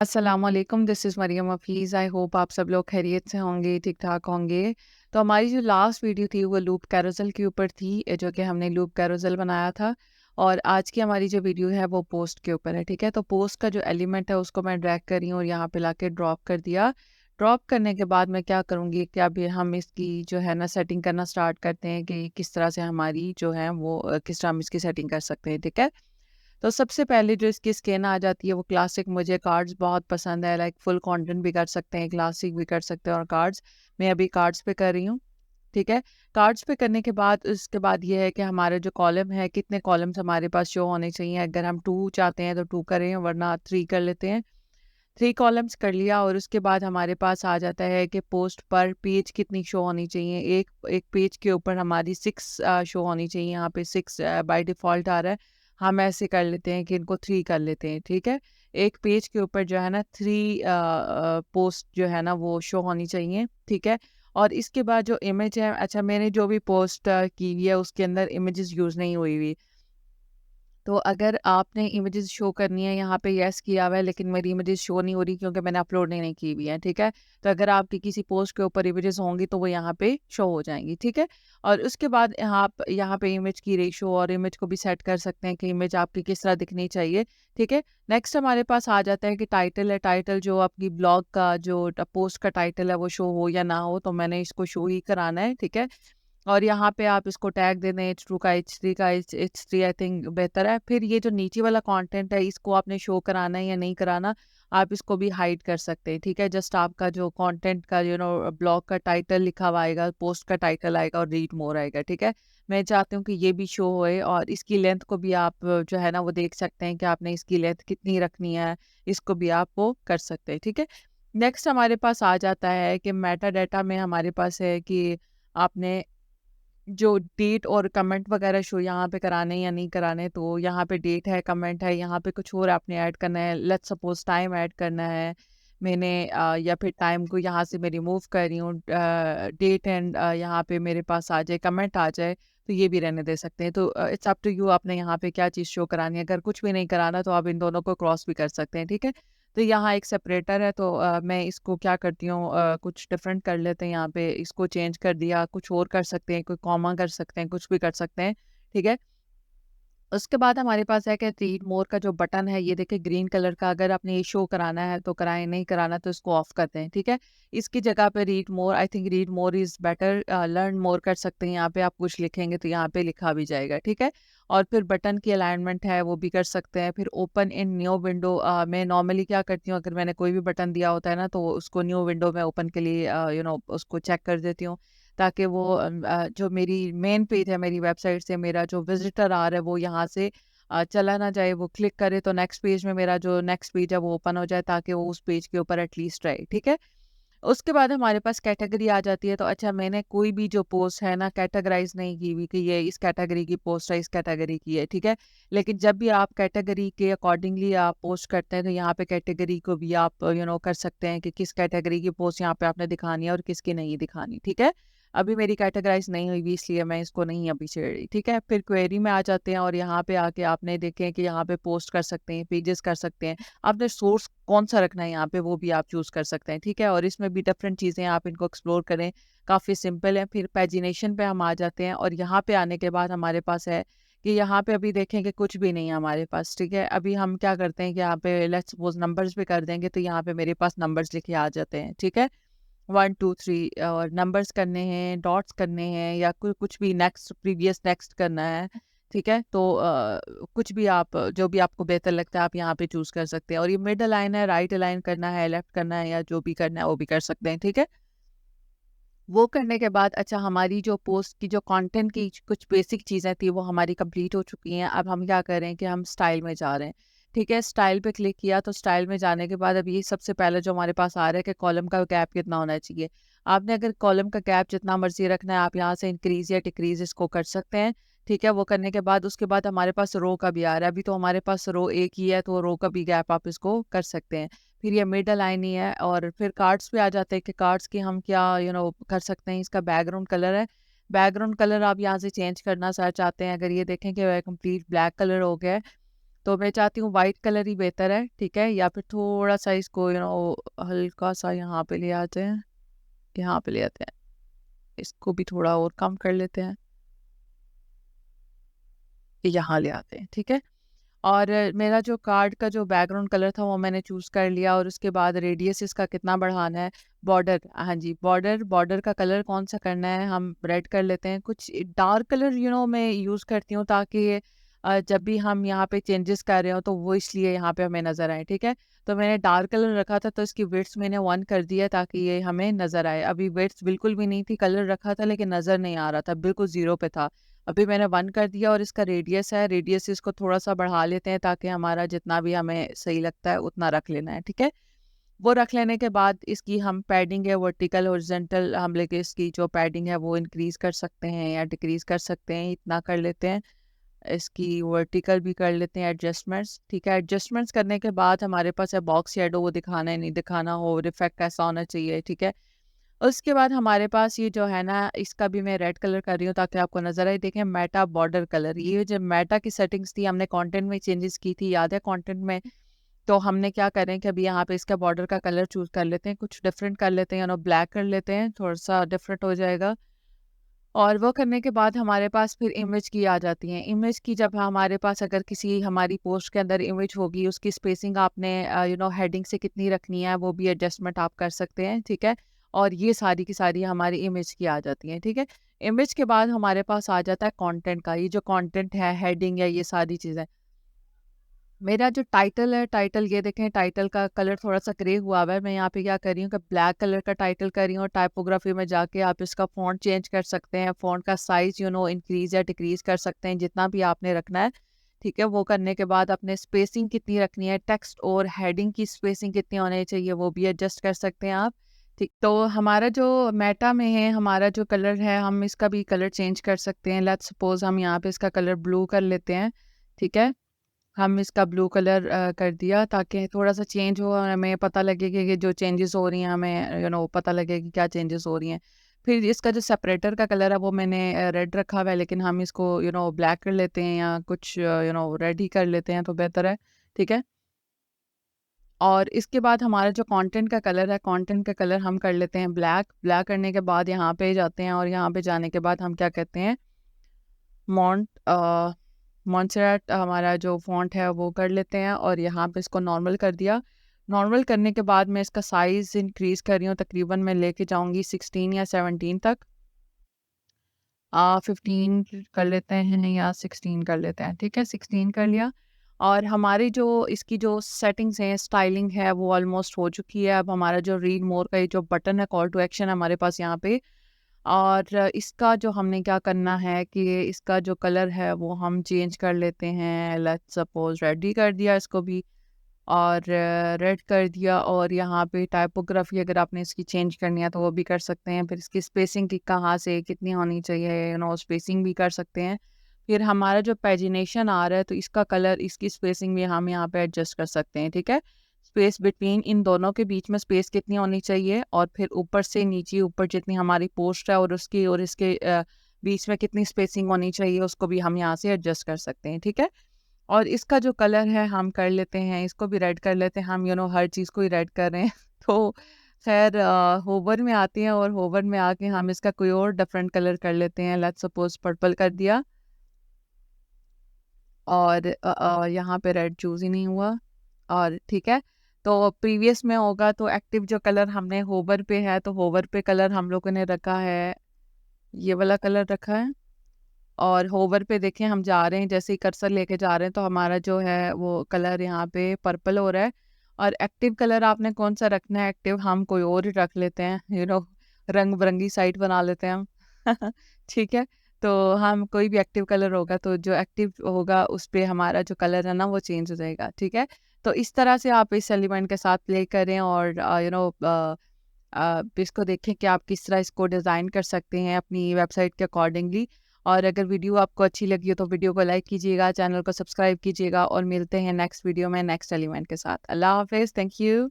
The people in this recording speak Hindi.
अस्सलामुअलैकुम, this is Maryam Hafeez. I hope आप सब लोग खैरियत से होंगे, ठीक-ठाक होंगे। तो हमारी जो लास्ट वीडियो थी वो लूप कैरोज़ल के ऊपर थी, जो कि हमने लूप कैरोज़ल बनाया था। और आज की हमारी जो वीडियो है वो पोस्ट के ऊपर है, ठीक है? तो पोस्ट का जो एलिमेंट है उसको मैं ड्रैग कर रही हूँ और यहाँ पे लाके ड्रॉप कर दिया। ड्रॉप करने के बाद मैं क्या करूँगी कि अभी हम इसकी जो है ना सेटिंग करना स्टार्ट करते हैं कि किस तरह से हमारी जो है वो किस तरह हम इसकी सेटिंग कर सकते हैं, ठीक है? तो सबसे पहले जो इसकी स्किन आ जाती है वो क्लासिक, मुझे कार्ड्स बहुत पसंद है, लाइक फुल कंटेंट भी कर सकते हैं, क्लासिक भी कर सकते हैं और कार्ड्स। मैं अभी कार्ड्स पे कर रही हूँ, ठीक है? कार्ड्स पे करने के बाद उसके बाद ये है कि हमारे जो कॉलम है, कितने कॉलम्स हमारे पास शो होने चाहिए। अगर हम 2 चाहते हैं तो 2 करें, वरना 3 कर लेते हैं। 3 कॉलम्स कर लिया और उसके बाद हमारे पास आ जाता है कि पोस्ट पर पेज कितनी शो होनी चाहिए। एक एक पेज के ऊपर हमारी 6 शो होनी चाहिए। यहाँ पे 6 बाय डिफ़ॉल्ट आ रहा है। हम ऐसे कर लेते हैं कि इनको 3 कर लेते हैं, ठीक है? एक पेज के ऊपर जो है ना 3 पोस्ट जो है ना वो शो होनी चाहिए, ठीक है? और इसके बाद जो इमेज है, अच्छा मैंने जो भी पोस्ट की हुई है उसके अंदर इमेजेस यूज़ नहीं हुई हुई। तो अगर आपने इमेजेस शो करनी है, यहाँ पे येस किया हुआ है लेकिन मेरी इमेजेस शो नहीं हो रही क्योंकि मैंने अपलोड नहीं की हुई है, ठीक है? तो अगर आपकी किसी पोस्ट के ऊपर इमेजेस होंगी तो वो यहाँ पे शो हो जाएंगी, ठीक है? और उसके बाद आप यहाँ पे इमेज की रेशो और इमेज को भी सेट कर सकते हैं कि इमेज आपकी किस तरह दिखनी चाहिए, ठीक है? नेक्स्ट हमारे पास आ जाता है कि टाइटल है। टाइटल जो आपकी ब्लॉग का जो पोस्ट का टाइटल है वो शो हो या ना हो, तो मैंने इसको शो ही कराना है, ठीक है? और यहाँ पे आप इसको टैग दे दें, H2 का, H3 का, H3 आई थिंक बेहतर है। फिर ये जो नीचे वाला कंटेंट है इसको आपने शो कराना है या नहीं कराना, आप इसको भी हाइड कर सकते हैं, ठीक है? जस्ट आपका जो कंटेंट का ब्लॉग का टाइटल लिखा हुआ आएगा, पोस्ट का टाइटल आएगा और रीड मोर आएगा, ठीक है? मैं चाहती हूँ कि ये भी शो होए और इसकी लेंथ को भी आप जो है ना वो देख सकते हैं कि आपने इसकी लेंथ कितनी रखनी है, इसको भी आप वो कर सकते हैं, ठीक है? नेक्स्ट हमारे पास आ जाता है कि मेटा डाटा में हमारे पास है कि आपने जो डेट और कमेंट वगैरह शो यहाँ पे कराने या नहीं कराने, तो यहाँ पे डेट है, कमेंट है, यहाँ पे कुछ और आपने ऐड करना है। लेट्स सपोज टाइम ऐड करना है मैंने, या फिर टाइम को यहाँ से मैं रिमूव कर रही हूँ, डेट एंड यहाँ पे मेरे पास आ जाए, कमेंट आ जाए, तो ये भी रहने दे सकते हैं। तो इट्स अप टू यू, आपने यहाँ पे क्या चीज़ शो करानी है। अगर कुछ भी नहीं कराना तो आप इन दोनों को क्रॉस भी कर सकते हैं, ठीक है? तो यहाँ एक सेपरेटर है, तो मैं इसको क्या करती हूँ, कुछ डिफरेंट कर लेते हैं। यहाँ पे इसको चेंज कर दिया, कुछ और कर सकते हैं, कोई कॉमा कर सकते हैं, कुछ भी कर सकते हैं, ठीक है? उसके बाद हमारे पास है कि रीड मोर का जो बटन है, ये देखिए ग्रीन कलर का। अगर आपने ये शो कराना है तो कराएं, नहीं कराना तो इसको ऑफ कर दें, ठीक है? इसकी जगह पे read more, I think read more is better, learn more कर सकते हैं। यहाँ पे आप कुछ लिखेंगे तो यहाँ पे लिखा भी जाएगा, ठीक है? और फिर बटन की अलाइनमेंट है वो भी कर सकते हैं। फिर ओपन इन न्यू विंडो, मैं नॉर्मली क्या करती हूँ, अगर मैंने कोई भी बटन दिया होता है ना तो उसको न्यू विंडो में ओपन के लिए उसको चेक कर देती हूँ, ताकि वो जो मेरी मेन पेज है मेरी वेबसाइट से, मेरा जो विजिटर आ रहा है वो यहाँ से चला ना जाए, वो क्लिक करे तो नेक्स्ट पेज में मेरा जो नेक्स्ट पेज है वो ओपन हो जाए, ताकि वो उस पेज के ऊपर एटलीस्ट रहे, ठीक है? उसके बाद हमारे पास कैटेगरी आ जाती है। तो अच्छा, मैंने कोई भी जो पोस्ट है ना कैटेगराइज नहीं की हुई कि ये इस कैटेगरी की पोस्ट है, इस कैटेगरी की है, ठीक है? लेकिन जब भी आप कैटेगरी के अकॉर्डिंगली आप पोस्ट करते हैं तो यहाँ पे कैटेगरी को भी आप कर सकते हैं कि किस कैटेगरी की पोस्ट यहाँ पे आपने दिखानी है और किसकी नहीं दिखानी, ठीक है? अभी मेरी कैटेगराइज नहीं हुई हुई इसलिए मैं इसको नहीं अभी छेड़ रही, ठीक है? फिर क्वेरी में आ जाते हैं और यहाँ पे आके आपने देखें कि यहाँ पे पोस्ट कर सकते हैं, पेजेस कर सकते हैं। आपने सोर्स कौन सा रखना है यहाँ पे वो भी आप चूज़ कर सकते हैं, ठीक है? और इसमें भी डिफरेंट चीज़ें हैं, आप इनको एक्सप्लोर करें, काफ़ी सिंपल है। फिर पैजिनेशन पे हम आ जाते हैं और यहाँ पे आने के बाद हमारे पास है कि यहाँ पे अभी देखें कि कुछ भी नहीं है हमारे पास, ठीक है? अभी हम क्या करते हैं कि यहाँ पे लेट्स सपोज नंबर्स पे कर देंगे तो यहाँ पे मेरे पास नंबर्स लिखे आ जाते हैं, ठीक है? 1 2 3 और नंबर्स करने हैं, डॉट्स करने हैं या कुछ भी नेक्स्ट, प्रीवियस, नेक्स्ट करना है, ठीक है? तो कुछ भी आप जो भी आपको बेहतर लगता है आप यहाँ पे चूज़ कर सकते हैं। और ये मिड अलाइन है, राइट अलाइन करना है, लेफ्ट करना है या जो भी करना है वो भी कर सकते हैं, ठीक है? वो करने के बाद अच्छा, हमारी जो पोस्ट की जो कंटेंट की कुछ बेसिक चीज़ें थी वो हमारी कंप्लीट हो चुकी हैं। अब हम क्या कर रहे हैं कि हम स्टाइल में जा रहे हैं, ठीक है? स्टाइल पे क्लिक किया तो स्टाइल में जाने के बाद अब ये सबसे पहले जो हमारे पास आ रहा है कि कॉलम का गैप कितना होना चाहिए। आपने अगर कॉलम का गैप जितना मर्जी रखना है आप यहाँ से इंक्रीज या डिक्रीज इसको कर सकते हैं, ठीक है? वो करने के बाद उसके बाद हमारे पास रो का भी आ रहा है। अभी तो हमारे पास रो एक ही है तो रो का भी गैप आप इसको कर सकते हैं। फिर ये मिडल लाइन ही है। और फिर कार्ड्स पे आ जाते हैं कि कार्ड्स की हम क्या कर सकते हैं। इसका बैकग्राउंड कलर है, बैकग्राउंड कलर आप यहाँ से चेंज करना चाहते हैं। अगर ये देखें कि कंप्लीट ब्लैक कलर हो गया है तो मैं चाहती हूँ वाइट कलर ही बेहतर है, ठीक है, या फिर थोड़ा सा इसको हल्का सा यहाँ पे ले आते हैं, यहाँ पे ले आते हैं, इसको भी थोड़ा और कम कर लेते हैं, यहाँ ले आते हैं, ठीक है। और मेरा जो कार्ड का जो बैकग्राउंड कलर था वो मैंने चूज़ कर लिया, और उसके बाद रेडियस इसका कितना बढ़ाना है, बॉर्डर, हाँ जी, बॉर्डर बॉर्डर का कलर कौन सा करना है, हम रेड कर लेते हैं। कुछ डार्क कलर मैं यूज़ करती हूँ, ताकि जब भी हम यहाँ पे चेंजेस कर रहे हो तो वो इसलिए यहाँ पे हमें नज़र आए, ठीक है। तो मैंने डार्क कलर रखा था, तो इसकी विड्थ मैंने 1 कर दिया ताकि ये हमें नज़र आए। अभी विड्थ बिल्कुल भी नहीं थी, कलर रखा था लेकिन नज़र नहीं आ रहा था, बिल्कुल 0 पे था। अभी मैंने 1 कर दिया, और इसका रेडियस है, रेडियस इसको थोड़ा सा बढ़ा लेते हैं ताकि हमारा जितना भी हमें सही लगता है उतना रख लेना है, ठीक है। वो रख लेने के बाद इसकी हम पैडिंग है वर्टिकल हॉरिजॉन्टल, हम लेके इसकी जो पैडिंग है वो इंक्रीज कर सकते हैं या डिक्रीज कर सकते हैं, इतना कर लेते हैं। इसकी वर्टिकल भी कर लेते हैं एडजस्टमेंट्स, ठीक है। एडजस्टमेंट्स करने के बाद हमारे पास है बॉक्स शेडो, वो दिखाना है नहीं दिखाना हो, इफेक्ट कैसा होना चाहिए, ठीक है। उसके बाद हमारे पास ये जो है ना, इसका भी मैं रेड कलर कर रही हूँ ताकि आपको नजर आए। देखें, मेटा बॉर्डर कलर, ये जो मेटा की सेटिंग्स थी हमने कंटेंट में चेंजेस की थी, याद है कंटेंट में। तो हमने क्या करें कि अभी यहाँ पे इसका बॉर्डर का कलर चूज कर लेते हैं, कुछ डिफरेंट कर लेते हैं, ब्लैक कर लेते हैं, थोड़ा सा डिफरेंट हो जाएगा। और वो करने के बाद हमारे पास फिर इमेज की आ जाती है। इमेज की जब हमारे पास अगर किसी हमारी पोस्ट के अंदर इमेज होगी, उसकी स्पेसिंग आपने हेडिंग से कितनी रखनी है, वो भी एडजस्टमेंट आप कर सकते हैं, ठीक है। और ये सारी की सारी हमारी इमेज की आ जाती हैं, ठीक है। इमेज के बाद हमारे पास आ जाता है कंटेंट का, ये जो कंटेंट है, हेडिंग है, ये सारी चीज़ें। मेरा जो टाइटल है, टाइटल ये देखें, टाइटल का कलर थोड़ा सा ग्रे हुआ हुआ है। मैं यहाँ पे क्या कर रही हूँ कि ब्लैक कलर का टाइटल कर रही हूँ। टाइपोग्राफी में जाके आप इसका फ़ॉन्ट चेंज कर सकते हैं, फ़ॉन्ट का साइज़ इंक्रीज़ या डिक्रीज़ कर सकते हैं, जितना भी आपने रखना है, ठीक है। वो करने के बाद अपने स्पेसिंग कितनी रखनी है, टेक्स्ट और हेडिंग की स्पेसिंग कितनी होनी चाहिए, वो भी एडजस्ट कर सकते हैं आप, ठीक। तो हमारा जो मेटा में है, हमारा जो कलर है, हम इसका भी कलर चेंज कर सकते हैं। लेट्स सपोज़ हम यहाँ पे इसका कलर ब्लू कर लेते हैं, ठीक है। हम इसका ब्लू कलर कर दिया ताकि थोड़ा-सा चेंज हो और हमें पता लगे कि ये जो चेंजेस हो रही हैं, हमें पता लगे कि क्या चेंजेस हो रही हैं। फिर इसका जो सेपरेटर का कलर है वो मैंने रेड रखा हुआ है, लेकिन हम इसको ब्लैक कर लेते हैं, या कुछ रेड ही कर लेते हैं तो बेहतर है, ठीक है। और इसके बाद हमारा जो कंटेंट का कलर है, कंटेंट का कलर हम कर लेते हैं ब्लैक। ब्लैक करने के बाद यहाँ पे जाते हैं, और यहाँ पे जाने के बाद हम क्या कहते हैं, मॉन्ट मॉन्सेराट हमारा जो फ़ॉन्ट है वो कर लेते हैं, और यहाँ पे इसको नॉर्मल कर दिया। नॉर्मल करने के बाद मैं इसका साइज़ इंक्रीज़ कर रही हूँ, तकरीबन मैं लेके जाऊँगी 16 या 17 तक। 15 कर लेते हैं या 16 कर लेते हैं, ठीक है, 16 कर लिया। और हमारी जो इसकी जो सेटिंग्स हैं, स्टाइलिंग है, वो ऑलमोस्ट हो चुकी है। अब हमारा जो रीड मोर का ये जो बटन है, कॉल टू एक्शन है हमारे पास यहाँ पे। और इसका जो हमने क्या करना है कि इसका जो कलर है वो हम चेंज कर लेते हैं। लेट्स सपोज रेड ही कर दिया इसको भी, और रेड कर दिया। और यहाँ पे टाइपोग्राफी अगर आपने इसकी चेंज करनी है तो वो भी कर सकते हैं। फिर इसकी स्पेसिंग की कहाँ से कितनी होनी चाहिए, स्पेसिंग भी कर सकते हैं। फिर हमारा जो पैजिनेशन आ रहा है, तो इसका कलर, इसकी स्पेसिंग भी हम यहाँ पे एडजस्ट कर सकते हैं, ठीक है। स्पेस बिटवीन, इन दोनों के बीच में स्पेस कितनी होनी चाहिए, और फिर ऊपर से नीचे, ऊपर जितनी हमारी पोस्ट है और उसकी और इसके बीच में कितनी स्पेसिंग होनी चाहिए, उसको भी हम यहाँ से एडजस्ट कर सकते हैं, ठीक है। और इसका जो कलर है हम कर लेते हैं, इसको भी रेड कर लेते हैं। हम हर चीज़ को ही रेड कर रहे हैं तो खैर होवर में आते हैं, और होवर में आके हम इसका कोई और डिफरेंट कलर कर लेते हैं। लेट्स सपोज पर्पल कर दिया, और यहाँ पे रेड चूज़ ही नहीं हुआ, और ठीक है। तो प्रीवियस में होगा तो एक्टिव जो कलर हमने होवर पे है, तो होवर पे कलर हम लोगों ने रखा है, ये वाला कलर रखा है। और होवर पे देखें, हम जा रहे हैं, जैसे ही कर्सर लेके जा रहे हैं तो हमारा जो है वो कलर यहाँ पे पर्पल हो रहा है। और एक्टिव कलर आपने कौन सा रखना है, एक्टिव हम कोई और ही रख लेते हैं, रंग बिरंगी साइट बना लेते हैं हम ठीक है। तो हम कोई भी एक्टिव कलर होगा, तो जो एक्टिव होगा उस पे हमारा जो कलर है ना वो चेंज हो जाएगा, ठीक है। तो इस तरह से आप इस एलिमेंट के साथ प्ले करें, और इसको देखें कि आप किस तरह इसको डिज़ाइन कर सकते हैं अपनी वेबसाइट के अकॉर्डिंगली। और अगर वीडियो आपको अच्छी लगी हो तो वीडियो को लाइक कीजिएगा, चैनल को सब्सक्राइब कीजिएगा, और मिलते हैं नेक्स्ट वीडियो में नेक्स्ट एलिमेंट के साथ। अल्लाह हाफ़िज़, थैंक यू।